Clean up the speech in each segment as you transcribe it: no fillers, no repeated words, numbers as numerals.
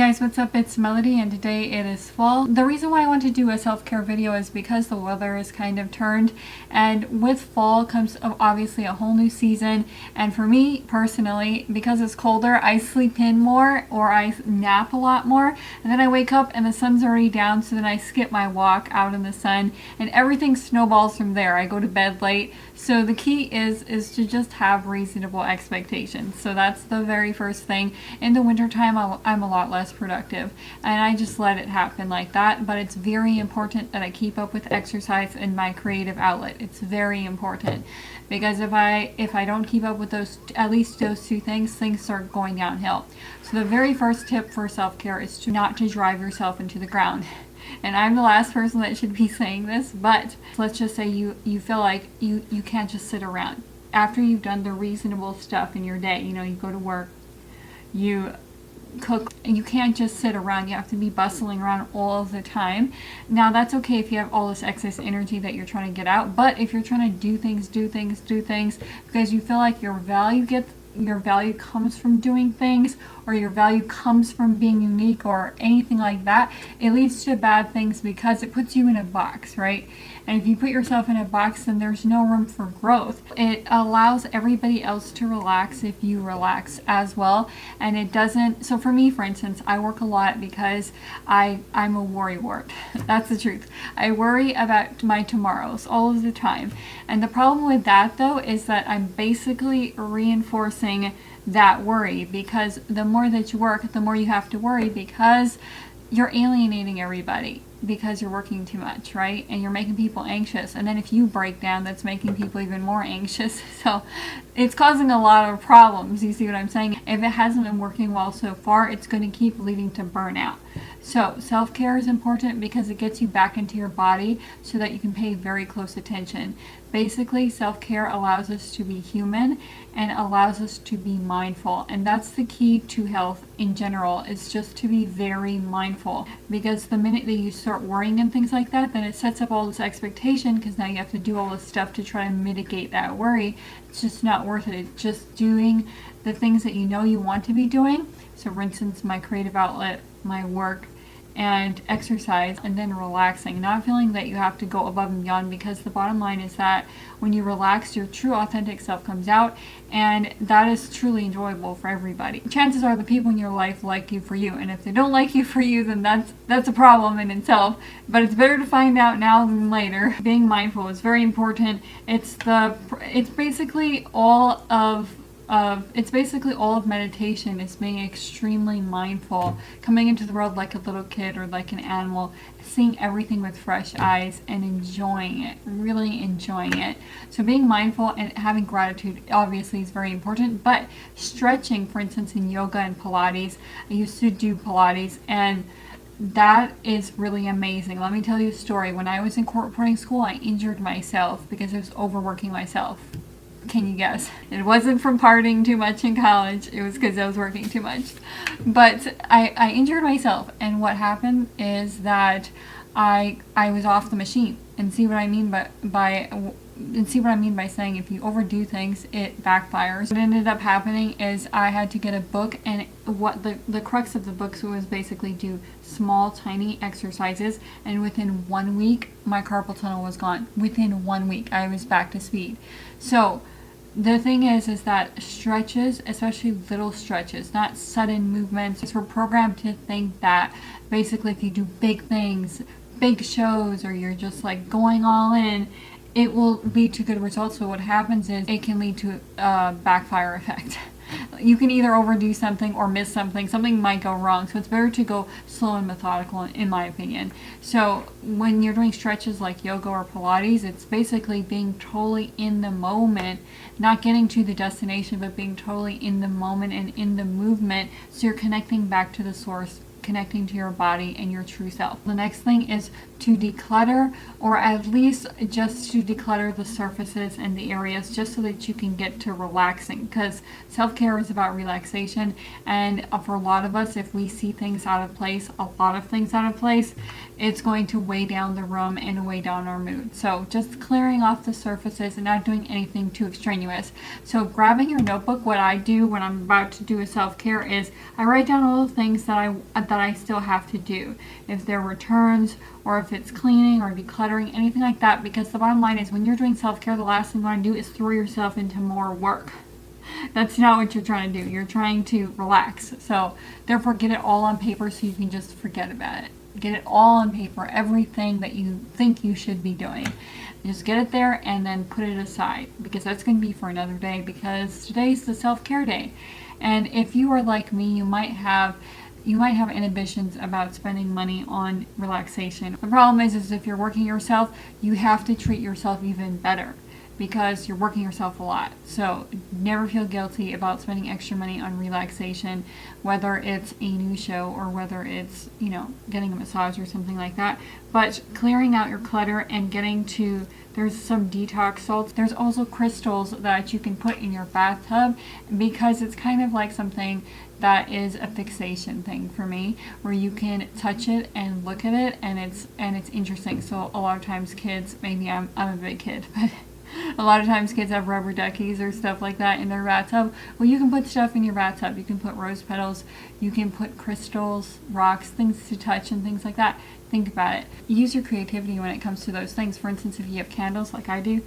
guys, what's up? It's Melody and today it is fall. The reason why I want to do a self-care video is because the weather is kind of turned, and with fall comes obviously a whole new season. And for me personally, because it's colder, I sleep in more or I nap a lot more, and then I wake up and the sun's already down, so then I skip my walk out in the sun and everything snowballs from there. I go to bed late. So the key is to just have reasonable expectations. So that's the very first thing. In the wintertime, I'm a lot less productive, and I just let it happen like that. But it's very important that I keep up with exercise and my creative outlet. It's very important, because if I don't keep up with those, at least those two things start going downhill. So the very first tip for self-care is not to drive yourself into the ground. And I'm the last person that should be saying this, but let's just say you feel like you can't just sit around. After you've done the reasonable stuff in your day, you go to work, you cook, and you can't just sit around. You have to be bustling around all of the time. Now that's okay if you have all this excess energy that you're trying to get out, but if you're trying to do things because you feel like your value comes from doing things, or your value comes from being unique or anything like that, it leads to bad things because it puts you in a box, right? And if you put yourself in a box, then there's no room for growth. It allows everybody else to relax if you relax as well. And it doesn't, so for me, for instance, I work a lot because I'm a worrywart. That's the truth. I worry about my tomorrows all of the time. And the problem with that, though, is that I'm basically reinforcing that worry, because the more that you work, the more you have to worry, because you're alienating everybody because you're working too much, right? And you're making people anxious. And then if you break down, that's making people even more anxious. So it's causing a lot of problems. You see what I'm saying? If it hasn't been working well so far, it's going to keep leading to burnout. So self-care is important because it gets you back into your body so that you can pay very close attention. Basically, self-care allows us to be human and allows us to be mindful. And that's the key to health in general, is just to be very mindful. Because the minute that you start worrying and things like that, then it sets up all this expectation, because now you have to do all this stuff to try to mitigate that worry. It's just not worth it. It's just doing the things that you know you want to be doing. So for instance, my creative outlet, my work, and exercise, and then relaxing, not feeling that you have to go above and beyond, because the bottom line is that when you relax, your true authentic self comes out, and that is truly enjoyable for everybody. Chances are the people in your life like you for you, and if they don't like you for you, then that's a problem in itself. But it's better to find out now than later. Being mindful is very important. It's basically all of meditation is being extremely mindful, coming into the world like a little kid or like an animal, seeing everything with fresh eyes and enjoying it, really enjoying it. So being mindful and having gratitude obviously is very important, but stretching, for instance, in yoga and Pilates, I used to do Pilates, and that is really amazing. Let me tell you a story. When I was in court reporting school, I injured myself because I was overworking myself. Can you guess? It wasn't from partying too much in college. It was because I was working too much. But I injured myself, and what happened is that I was off the machine. And see what I mean by saying if you overdo things, it backfires. What ended up happening is I had to get a book, and what the crux of the book was basically do small, tiny exercises, and within 1 week, my carpal tunnel was gone. Within 1 week, I was back to speed. So the thing is that stretches, especially little stretches, not sudden movements, we're programmed to think that basically if you do big things, big shows, or you're just like going all in, it will lead to good results. So what happens is it can lead to a backfire effect. You can either overdo something or miss something. Something might go wrong. So it's better to go slow and methodical, in my opinion. So when you're doing stretches like yoga or Pilates, it's basically being totally in the moment, not getting to the destination, but being totally in the moment and in the movement. So you're connecting back to the source, connecting to your body and your true self. The next thing is to declutter, or at least just to declutter the surfaces and the areas, just so that you can get to relaxing, because self-care is about relaxation. And for a lot of us, if we see things out of place, a lot of things out of place, it's going to weigh down the room and weigh down our mood. So just clearing off the surfaces and not doing anything too extraneous. So grabbing your notebook, what I do when I'm about to do a self-care is I write down all the things that that I still have to do. If they're returns, or if it's cleaning or decluttering, anything like that, because the bottom line is when you're doing self-care, the last thing you want to do is throw yourself into more work. That's not what you're trying to do. You're trying to relax. So therefore, get it all on paper so you can just forget about it. Get it all on paper, everything that you think you should be doing. Just get it there and then put it aside, because that's going to be for another day, because today's the self-care day. And if you are like me, you might have inhibitions about spending money on relaxation. The problem is if you're working yourself, you have to treat yourself even better, because you're working yourself a lot. So never feel guilty about spending extra money on relaxation, whether it's a new show or whether it's, getting a massage or something like that. But clearing out your clutter and there's some detox salts. There's also crystals that you can put in your bathtub, because it's kind of like something that is a fixation thing for me, where you can touch it and look at it, and it's interesting. So a lot of times kids, maybe I'm a big kid, but a lot of times kids have rubber duckies or stuff like that in their bathtub. Well, you can put stuff in your bathtub. You can put rose petals, you can put crystals, rocks, things to touch and things like that. Think about it. Use your creativity when it comes to those things. For instance, if you have candles like I do,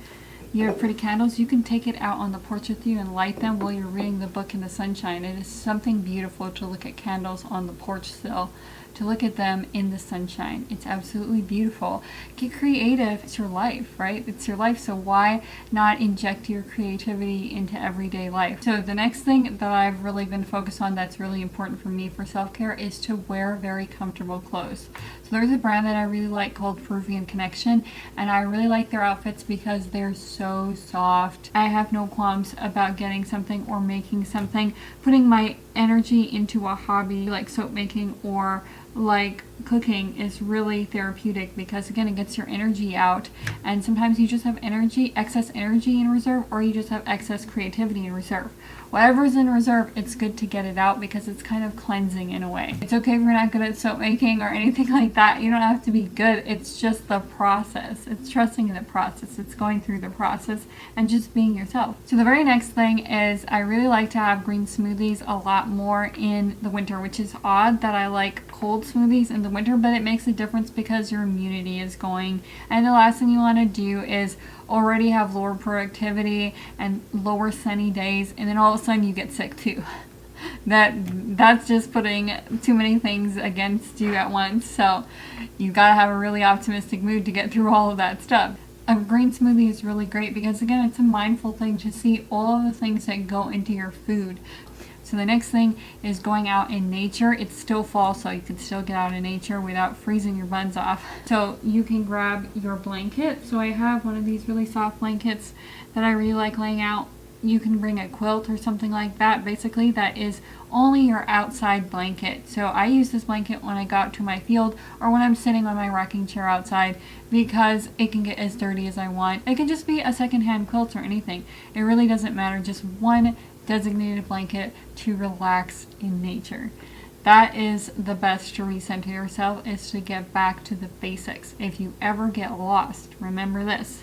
you have pretty candles, you can take it out on the porch with you and light them while you're reading the book in the sunshine. It is something beautiful to look at candles on the porch still, to look at them in the sunshine. It's absolutely beautiful. Get creative. It's your life, right? It's your life, so why not inject your creativity into everyday life? So the next thing that I've really been focused on that's really important for me for self-care is to wear very comfortable clothes. So there's a brand that I really like called Peruvian Connection, and I really like their outfits because they're so soft. I have no qualms about getting something or making something, putting my energy into a hobby like soap making or like cooking is really therapeutic, because again, it gets your energy out, and sometimes you just have excess energy in reserve, or you just have excess creativity in reserve. Whatever's in reserve, it's good to get it out, because it's kind of cleansing in a way. It's okay if you're not good at soap making or anything like that. You don't have to be good. It's just the process. It's trusting in the process. It's going through the process and just being yourself. So the very next thing is I really like to have green smoothies a lot more in the winter, which is odd that I like cold smoothies in the winter, but it makes a difference because your immunity is going. And the last thing you want to do is already have lower productivity and lower sunny days, and then all of a sudden you get sick too. That's just putting too many things against you at once. So you gotta have a really optimistic mood to get through all of that stuff. A green smoothie is really great because again, it's a mindful thing to see all of the things that go into your food. So the next thing is going out in nature. It's still fall, so you can still get out in nature without freezing your buns off. So you can grab your blanket. So I have one of these really soft blankets that I really like laying out. You can bring a quilt or something like that. Basically, that is only your outside blanket. So I use this blanket when I go out to my field or when I'm sitting on my rocking chair outside, because it can get as dirty as I want. It can just be a secondhand quilt or anything. It really doesn't matter. Just one designated blanket to relax in nature. That is the best to recenter yourself, is to get back to the basics. If you ever get lost, remember this.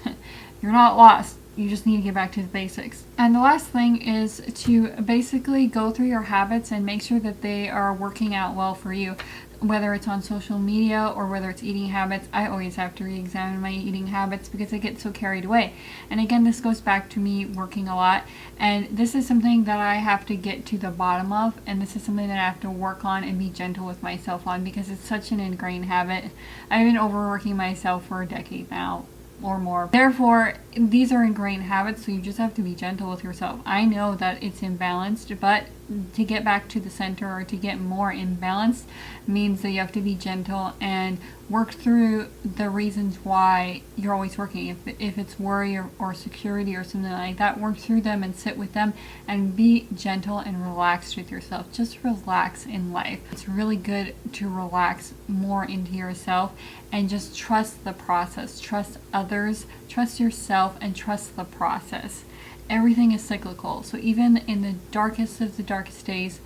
You're not lost. You just need to get back to the basics. And the last thing is to basically go through your habits and make sure that they are working out well for you. Whether it's on social media or whether it's eating habits, I always have to re-examine my eating habits because I get so carried away. And again, this goes back to me working a lot. And this is something that I have to get to the bottom of. And this is something that I have to work on and be gentle with myself on, because it's such an ingrained habit. I've been overworking myself for a decade now or more. Therefore, these are ingrained habits, so you just have to be gentle with yourself. I know that it's imbalanced, but to get back to the center or to get more imbalanced means that you have to be gentle and work through the reasons why you're always working. If it's worry or security or something like that, work through them and sit with them and be gentle and relaxed with yourself. Just relax in life. It's really good to relax more into yourself and just trust the process. Trust others, trust yourself, and trust the process. Everything is cyclical. So even in the darkest of the darkest days,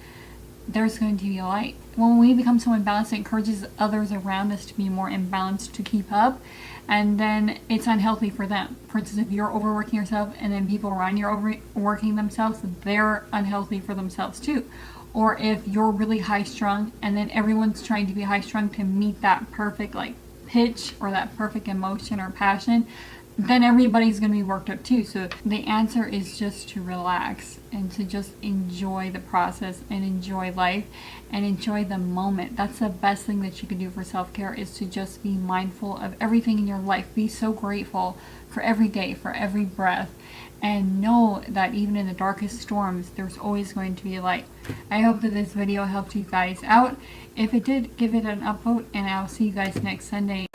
there's going to be a light. When we become so imbalanced, it encourages others around us to be more imbalanced to keep up, and then it's unhealthy for them. For instance, if you're overworking yourself and then people around you are overworking themselves, they're unhealthy for themselves too. or if you're really high strung and then everyone's trying to be high strung to meet that perfect like pitch or that perfect emotion or passion, then everybody's going to be worked up too. So the answer is just to relax and to just enjoy the process and enjoy life and enjoy the moment. That's the best thing that you can do for self-care, is to just be mindful of everything in your life. Be so grateful for every day, for every breath, and know that even in the darkest storms, there's always going to be light. I hope that this video helped you guys out. If it did, give it an upvote, and I'll see you guys next Sunday.